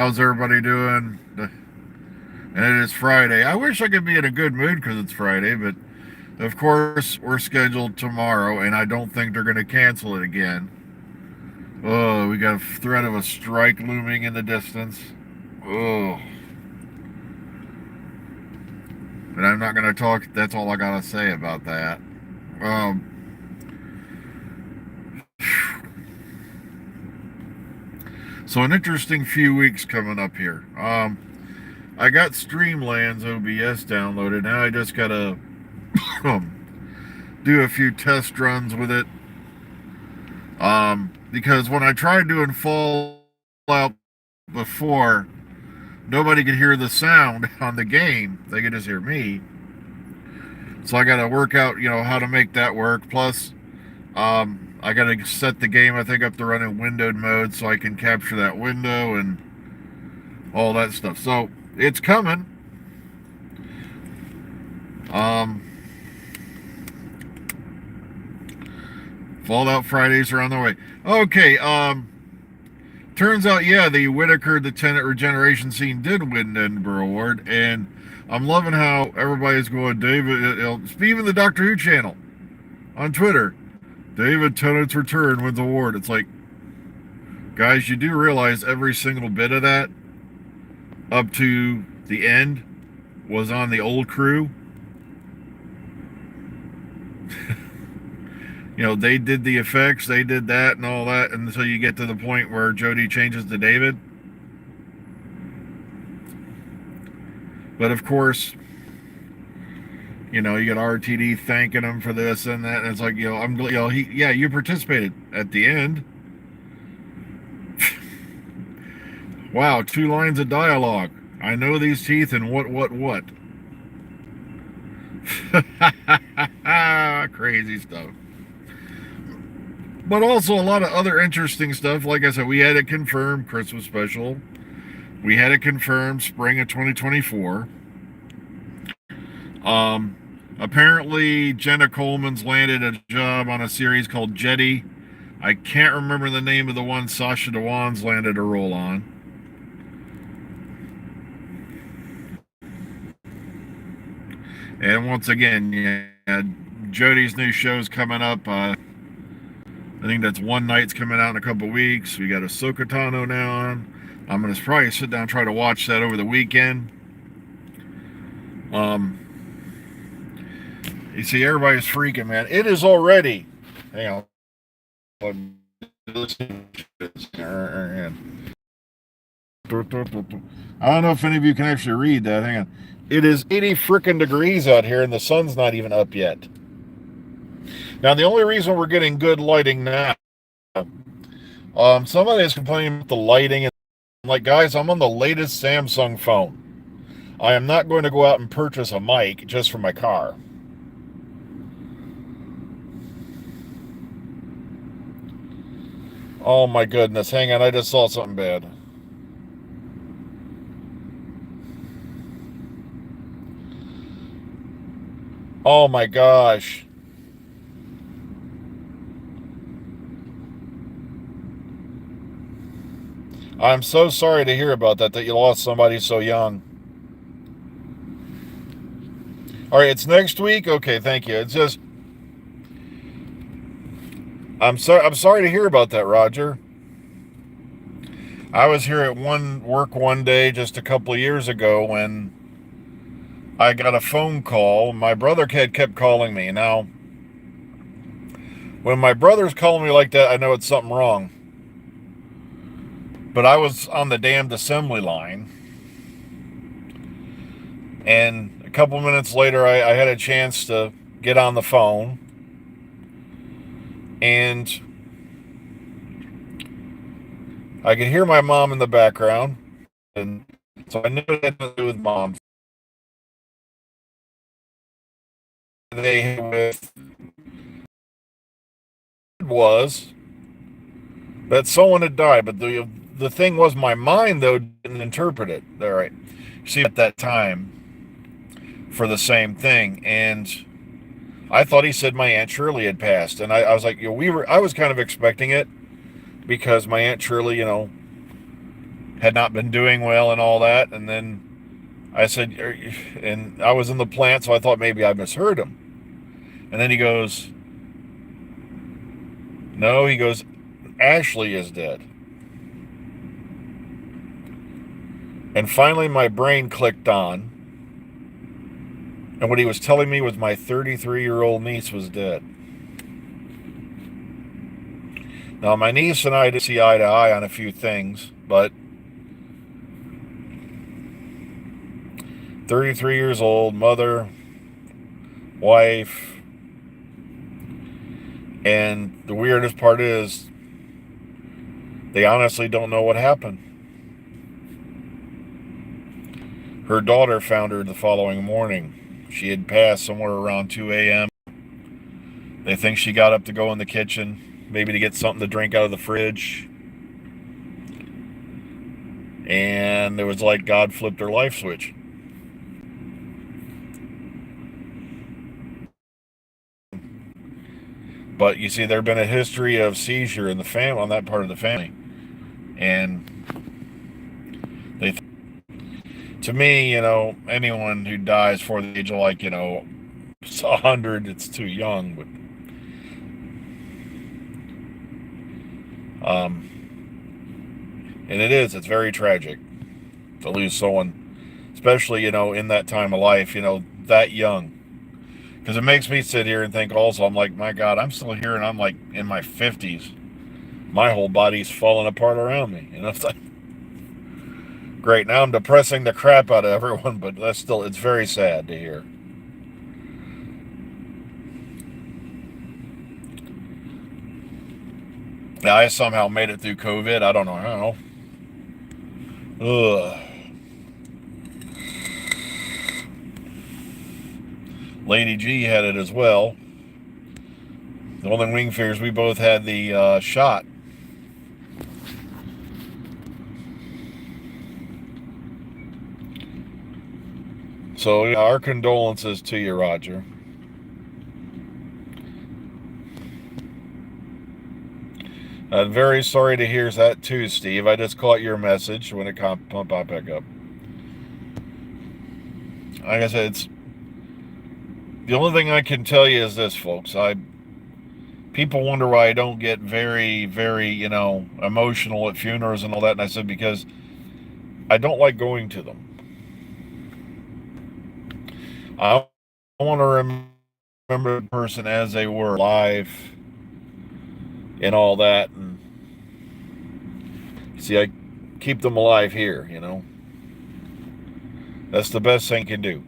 How's everybody doing? And it is Friday. I wish I could be in a good mood because it's Friday, but of course we're scheduled tomorrow, and I don't think they're going to cancel it again. Oh, we got a threat of a strike looming in the distance. Oh, but I'm not going to talk. That's all I got to say about that. Um, so an interesting few weeks coming up here. I got Streamlands OBS downloaded. Now I just gotta do a few test runs with it. Because when I tried doing Fallout before, nobody could hear the sound on the game. They could just hear me. So I got to work out, how to make that work. Plus, I got to set the game, I think, up to run in windowed mode so I can capture that window and all that stuff. So it's coming. Fallout Fridays are on the way. Okay, turns out, yeah, the Whitaker the Tenant Regeneration Scene did win the Edinburgh Award, and I'm loving how everybody's going, David, even the Doctor Who channel on Twitter, David Tennant's Return wins award. It's like, guys, you do realize every single bit of that up to the end was on the old crew. They did the effects, they did that and all that, and so you get to the point where Jodie changes to David. But of course, you get RTD thanking him for this and that, and it's like, you participated at the end. Wow, 2 lines of dialogue. I know these teeth and what. Crazy stuff. But also a lot of other interesting stuff. Like I said, we had it confirmed Christmas special. We had it confirmed spring of 2024. Apparently Jenna Coleman's landed a job on a series called Jetty. I can't remember the name of the one Sasha Dewan's landed a role on. And once again, yeah, Jodie's new show's coming up. I think that's One Night's coming out in a couple weeks. We got Ahsoka Tano now on. I'm going to probably sit down and try to watch that over the weekend. You see, everybody's freaking, man. It is already. Hang on. I don't know if any of you can actually read that. Hang on. It is 80 frickin' degrees out here, and the sun's not even up yet. Now, the only reason we're getting good lighting now, somebody is complaining about the lighting. And like, guys, I'm on the latest Samsung phone. I am not going to go out and purchase a mic just for my car. Oh my goodness, hang on, I just saw something bad. Oh my gosh. I'm so sorry to hear about that you lost somebody so young. All right, it's next week. Okay, thank you. It's just I'm sorry to hear about that, Roger. I was here at work one day just a couple of years ago when I got a phone call. My brother had kept calling me. Now, when my brother's calling me like that, I know it's something wrong. But I was on the damned assembly line. And a couple minutes later, I had a chance to get on the phone. And I could hear my mom in the background. And so I knew it had to do with mom. Was that someone had died, but the thing was, my mind though didn't interpret it. All right, see, at that time for the same thing, and I thought he said my Aunt Shirley had passed, and I was like, I was kind of expecting it because my Aunt Shirley, had not been doing well and all that. And then I said, and I was in the plant, so I thought maybe I misheard him. And then he goes, no, he goes, Ashley is dead. And finally my brain clicked on. And what he was telling me was my 33-year-old niece was dead. Now, my niece and I didn't see eye to eye on a few things, but 33 years old, mother, wife, and the weirdest part is they honestly don't know what happened. Her daughter found her the following morning. She had passed somewhere around 2 a.m. They think she got up to go in the kitchen, maybe to get something to drink out of the fridge. And it was like God flipped her life switch. But you see, there'd been a history of seizure in the family, on that part of the family. And to me, anyone who dies before the age of 100, it's too young. But and it's very tragic to lose someone, especially, in that time of life, that young. Because it makes me sit here and think also, I'm like, my God, I'm still here and I'm like in my 50s. My whole body's falling apart around me. It's like, great, now I'm depressing the crap out of everyone, but it's very sad to hear. Now, I somehow made it through COVID. I don't know how. Ugh. Lady G had it as well. The only wing fears, we both had the shot. So our condolences to you, Roger. I'm very sorry to hear that too, Steve. I just caught your message when it popped back up. Like I said, the only thing I can tell you is this, folks. People wonder why I don't get very, very, emotional at funerals and all that. And I said, because I don't like going to them. I want to remember the person as they were, alive and all that. And see, I keep them alive here, That's the best thing you can do.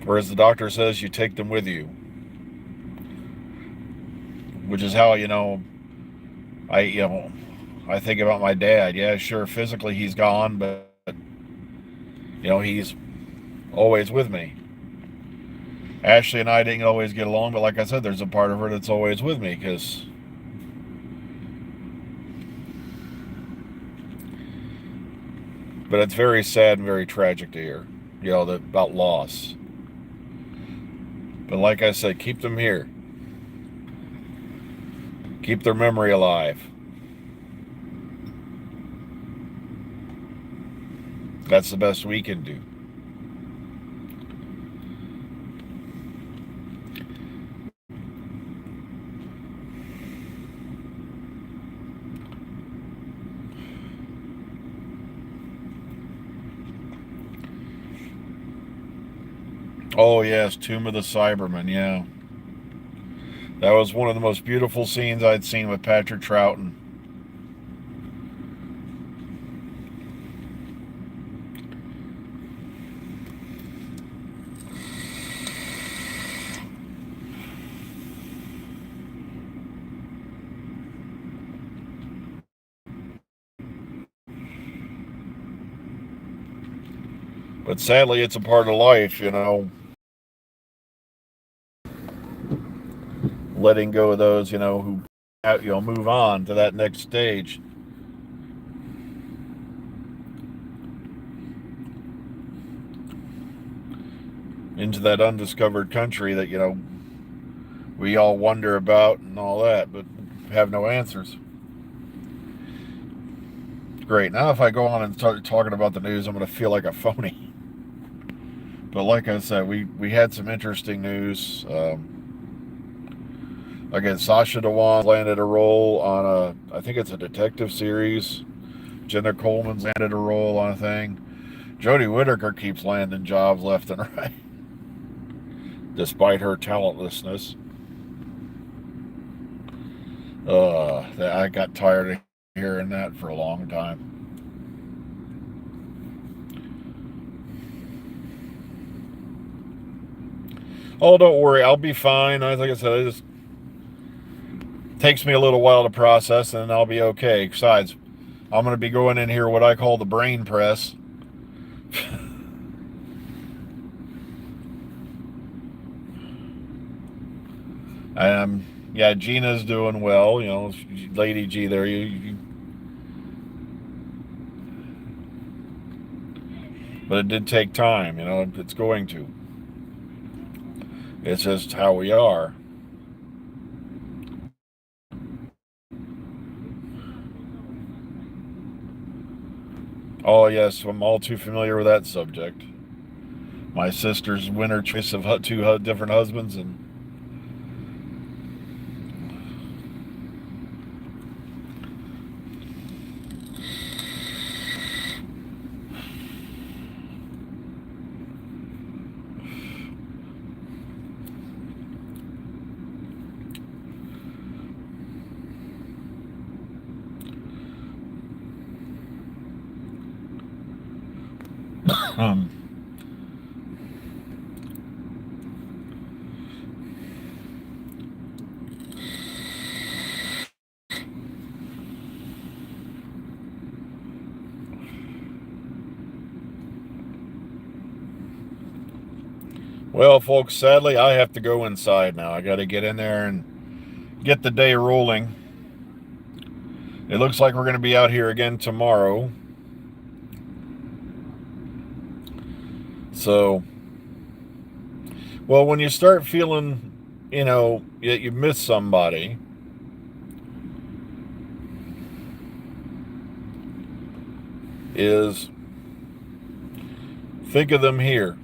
Whereas the doctor says you take them with you. Which is how, I think about my dad. Yeah, sure, physically he's gone, but, he's always with me. Ashley and I didn't always get along, but like I said, there's a part of her that's always with me, because but it's very sad and very tragic to hear, about loss. But like I said, keep them here. Keep their memory alive. That's the best we can do. Oh yes, Tomb of the Cybermen, yeah. That was one of the most beautiful scenes I'd seen with Patrick Troughton. But sadly, it's a part of life, letting go of those, who, move on to that next stage. Into that undiscovered country that, we all wonder about and all that, but have no answers. Great. Now if I go on and start talking about the news, I'm going to feel like a phony. But like I said, we had some interesting news. Again, Sacha Dhawan landed a role on I think it's a detective series. Jenna Coleman's landed a role on a thing. Jodie Whittaker keeps landing jobs left and right, despite her talentlessness. I got tired of hearing that for a long time. Oh, don't worry, I'll be fine. Like I said, it just takes me a little while to process, and I'll be okay. Besides, I'm going to be going in here what I call the brain press. Yeah, Gina's doing well. You know, Lady G there. But it did take time. You know, it's going to. It's just how we are. Oh yes, I'm all too familiar with that subject. My sister's winner choice of two different husbands, and um, well, folks, sadly, I have to go inside now. I got to get in there and get the day rolling. It looks like we're going to be out here again tomorrow. So, well, when you start feeling, you know, that you miss somebody, is think of them here.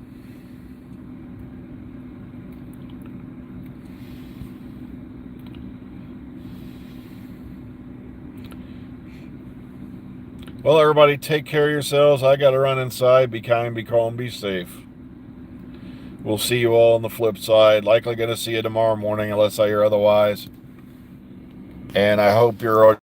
Well, everybody, take care of yourselves. I got to run inside. Be kind, be calm, be safe. We'll see you all on the flip side. Likely going to see you tomorrow morning unless I hear otherwise. And I hope you're